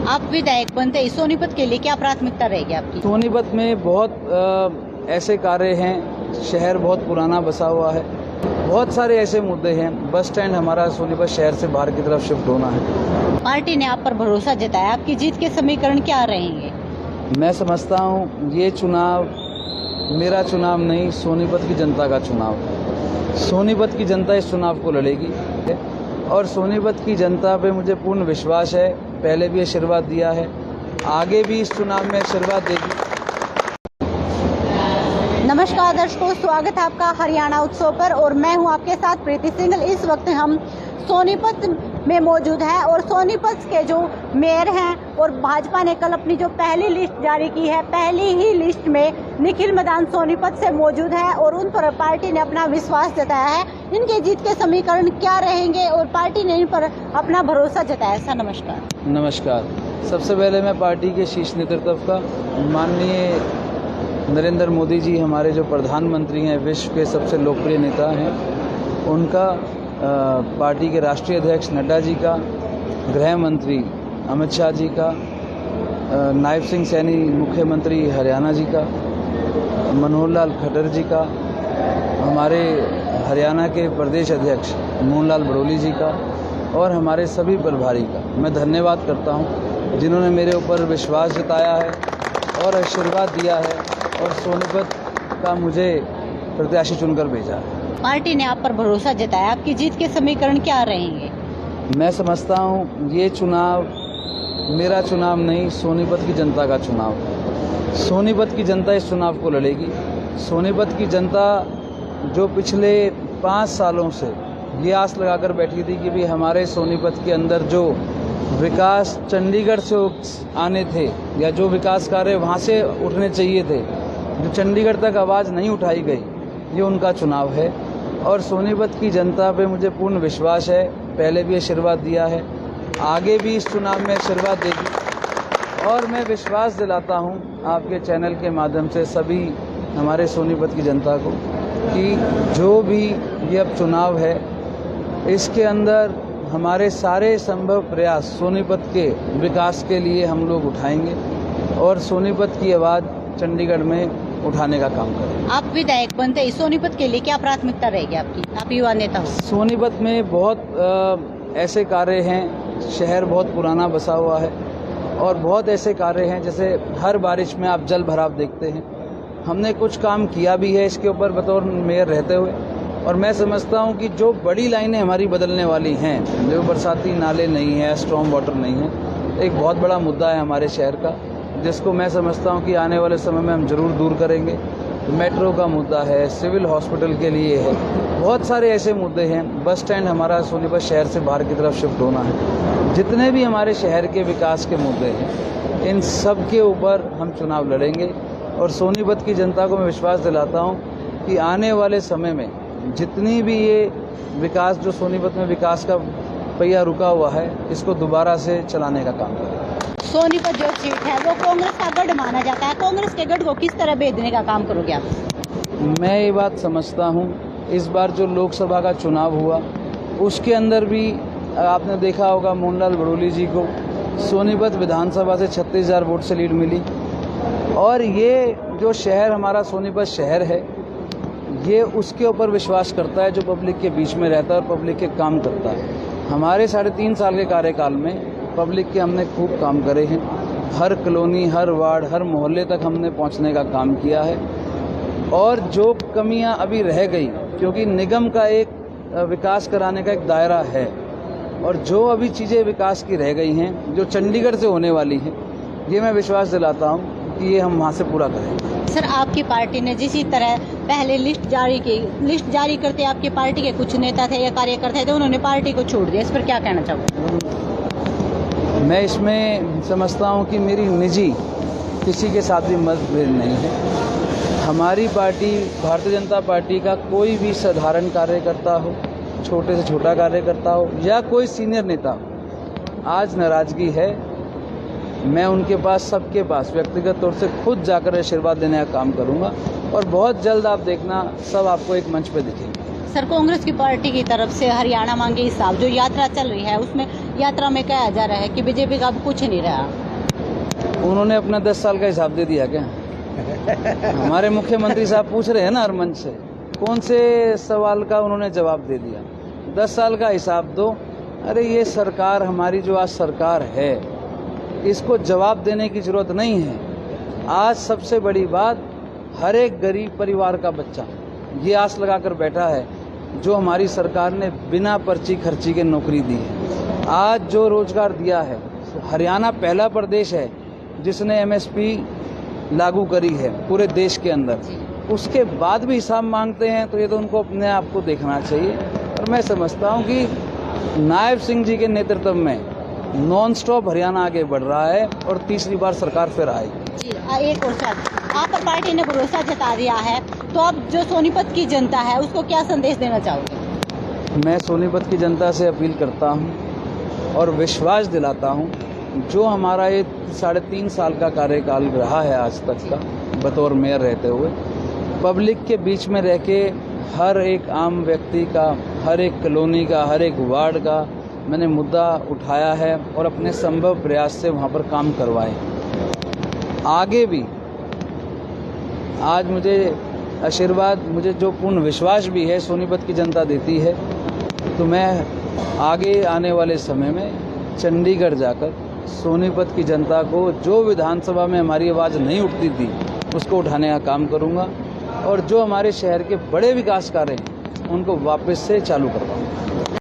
आप विधायक बनते ही सोनीपत के लिए क्या प्राथमिकता रहेगी आपकी? सोनीपत में बहुत ऐसे कार्य हैं, शहर बहुत पुराना बसा हुआ है, बहुत सारे ऐसे मुद्दे हैं। बस स्टैंड हमारा सोनीपत शहर से बाहर की तरफ शिफ्ट होना है। पार्टी ने आप पर भरोसा जताया, आपकी जीत के समीकरण क्या रहेंगे? मैं समझता हूँ ये चुनाव मेरा चुनाव नहीं, सोनीपत की जनता का चुनाव है। सोनीपत की जनता इस चुनाव को लड़ेगी और सोनीपत की जनता पे मुझे पूर्ण विश्वास है। पहले भी आशीर्वाद दिया है, आगे भी इस चुनाव में आशीर्वाद देगी। नमस्कार दर्शकों, स्वागत है आपका हरियाणा उत्सव पर और मैं हूं आपके साथ प्रीति सिंघल। इस वक्त हम सोनीपत में मौजूद हैं और सोनीपत के जो मेयर हैं और भाजपा ने कल अपनी जो पहली लिस्ट जारी की है, पहली ही लिस्ट में निखिल मैदान सोनीपत से मौजूद है और उन पर पार्टी ने अपना विश्वास जताया है। इनके जीत के समीकरण क्या रहेंगे और पार्टी ने इन पर अपना भरोसा जताया। सर नमस्कार। नमस्कार। सबसे पहले मैं पार्टी के शीर्ष नेतृत्व का माननीय नरेंद्र मोदी जी, हमारे जो प्रधानमंत्री हैं, विश्व के सबसे लोकप्रिय नेता हैं, उनका, पार्टी के राष्ट्रीय अध्यक्ष नड्डा जी का, गृह मंत्री अमित शाह जी का, नायब सिंह सैनी मुख्यमंत्री हरियाणा जी का, मनोहर लाल खट्टर जी का, हमारे हरियाणा के प्रदेश अध्यक्ष मोहन लाल बड़ोली जी का और हमारे सभी प्रभारी का मैं धन्यवाद करता हूं, जिन्होंने मेरे ऊपर विश्वास जताया है और आशीर्वाद दिया है और सोनीपत का मुझे प्रत्याशी चुनकर भेजा है। पार्टी ने आप पर भरोसा जताया, आपकी जीत के समीकरण क्या रहेंगे? मैं समझता हूँ ये चुनाव मेरा चुनाव नहीं, सोनीपत की जनता का चुनाव है। सोनीपत की जनता इस चुनाव को लड़ेगी। सोनीपत की जनता जो पिछले 5 सालों से ये आस लगाकर बैठी थी कि भी हमारे सोनीपत के अंदर जो विकास चंडीगढ़ से आने थे या जो विकास कार्य वहाँ से उठने चाहिए थे, जो चंडीगढ़ तक आवाज़ नहीं उठाई गई, ये उनका चुनाव है और सोनीपत की जनता पे मुझे पूर्ण विश्वास है। पहले भी आशीर्वाद दिया है, आगे भी इस चुनाव में आशीर्वाद देगी और मैं विश्वास दिलाता हूँ आपके चैनल के माध्यम से सभी हमारे सोनीपत की जनता को कि जो भी ये अब चुनाव है, इसके अंदर हमारे सारे संभव प्रयास सोनीपत के विकास के लिए हम लोग उठाएंगे और सोनीपत की आवाज़ चंडीगढ़ में उठाने का काम करें। आप विधायक बनते ही सोनीपत के लिए क्या प्राथमिकता रहेगी आपकी? आप युवा नेता हो। सोनीपत में बहुत ऐसे कार्य हैं, शहर बहुत पुराना बसा हुआ है और बहुत ऐसे कार्य हैं, जैसे हर बारिश में आप जल भराव देखते हैं। हमने कुछ काम किया भी है इसके ऊपर बतौर मेयर रहते हुए और मैं समझता हूं कि जो बड़ी लाइनें हमारी बदलने वाली हैं, जो बरसाती नाले नहीं है, स्टॉर्म वाटर नहीं है, एक बहुत बड़ा मुद्दा है हमारे शहर का, जिसको मैं समझता हूं कि आने वाले समय में हम ज़रूर दूर करेंगे। मेट्रो का मुद्दा है, सिविल हॉस्पिटल के लिए है, बहुत सारे ऐसे मुद्दे हैं। बस स्टैंड हमारा सोनीपत शहर से बाहर की तरफ शिफ्ट होना है। जितने भी हमारे शहर के विकास के मुद्दे हैं, इन सब के ऊपर हम चुनाव लड़ेंगे और सोनीपत की जनता को मैं विश्वास दिलाता हूँ कि आने वाले समय में जितनी भी ये विकास, जो सोनीपत में विकास का पहिया रुका हुआ है, इसको दोबारा से चलाने का काम करें। सोनीपत जो सीट है वो कांग्रेस का गढ़ माना जाता है, कांग्रेस के गढ़ को किस तरह भेदने का काम करोगे आप? मैं ये बात समझता हूँ, इस बार जो लोकसभा का चुनाव हुआ उसके अंदर भी आपने देखा होगा, मोहन लाल बड़ोली जी को सोनीपत विधानसभा से 36,000 वोट से लीड मिली और ये जो शहर हमारा सोनीपत शहर है, ये उसके ऊपर विश्वास करता है जो पब्लिक के बीच में रहता है और पब्लिक के काम करता है। हमारे 3.5 साल के कार्यकाल में पब्लिक के हमने खूब काम करे हैं। हर कॉलोनी, हर वार्ड, हर मोहल्ले तक हमने पहुंचने का काम किया है और जो कमियां अभी रह गई, क्योंकि निगम का एक विकास कराने का एक दायरा है और जो अभी चीज़ें विकास की रह गई हैं, जो चंडीगढ़ से होने वाली हैं, ये मैं विश्वास दिलाता हूँ कि ये हम वहाँ से पूरा करेंगे। सर, आपकी पार्टी ने जिस तरह पहले लिस्ट जारी की, लिस्ट जारी करते आपकी पार्टी के कुछ नेता थे या कार्यकर्ता थे, उन्होंने पार्टी को छोड़ दिया, इस पर क्या कहना चाहोगे? मैं इसमें समझता हूँ कि मेरी निजी किसी के साथ भी मतभेद नहीं है। हमारी पार्टी, भारतीय जनता पार्टी का कोई भी साधारण कार्यकर्ता हो, छोटे से छोटा कार्यकर्ता हो या कोई सीनियर नेता हो, आज नाराज़गी है, मैं उनके पास, सबके पास व्यक्तिगत तौर से खुद जाकर आशीर्वाद देने का काम करूंगा और बहुत जल्द आप देखना, सब आपको एक मंच पे दिखेंगे। सर, कांग्रेस की पार्टी की तरफ से हरियाणा मांगे हिसाब जो यात्रा चल रही है उसमें यात्रा में कहा जा रहा है कि बीजेपी का अब कुछ नहीं रहा। उन्होंने अपना 10 साल का हिसाब दे दिया क्या? हमारे मुख्यमंत्री साहब पूछ रहे हैं ना हर मंच से, कौन से सवाल का उन्होंने जवाब दे दिया? 10 साल का हिसाब दो। अरे ये सरकार हमारी जो आज सरकार है, इसको जवाब देने की जरूरत नहीं है। आज सबसे बड़ी बात, हर एक गरीब परिवार का बच्चा ये आस लगाकर बैठा है जो हमारी सरकार ने बिना पर्ची खर्ची के नौकरी दी है। आज जो रोजगार दिया है, हरियाणा पहला प्रदेश है जिसने एमएसपी लागू करी है पूरे देश के अंदर। उसके बाद भी हिसाब मांगते हैं, तो ये तो उनको अपने आप को देखना चाहिए। और मैं समझता हूँ कि नायब सिंह जी के नेतृत्व में नॉन स्टॉप हरियाणा आगे बढ़ रहा है और तीसरी बार सरकार फिर आएगी। जी, एक और सर, आप पर पार्टी ने भरोसा जता दिया है, तो अब जो सोनीपत की जनता है उसको क्या संदेश देना चाहोगे? मैं सोनीपत की जनता से अपील करता हूं और विश्वास दिलाता हूं, जो हमारा ये 3.5 साल का कार्यकाल रहा है आज तक का बतौर मेयर रहते हुए, पब्लिक के बीच में रह के हर एक आम व्यक्ति का, हर एक कॉलोनी का, हर एक वार्ड का मैंने मुद्दा उठाया है और अपने संभव प्रयास से वहाँ पर काम करवाए। आगे भी आज मुझे आशीर्वाद, मुझे जो पूर्ण विश्वास भी है सोनीपत की जनता देती है, तो मैं आगे आने वाले समय में चंडीगढ़ जाकर सोनीपत की जनता को जो विधानसभा में हमारी आवाज़ नहीं उठती थी उसको उठाने का काम करूंगा और जो हमारे शहर के बड़े विकास कार्य हैं उनको वापस से चालू करवाऊंगा।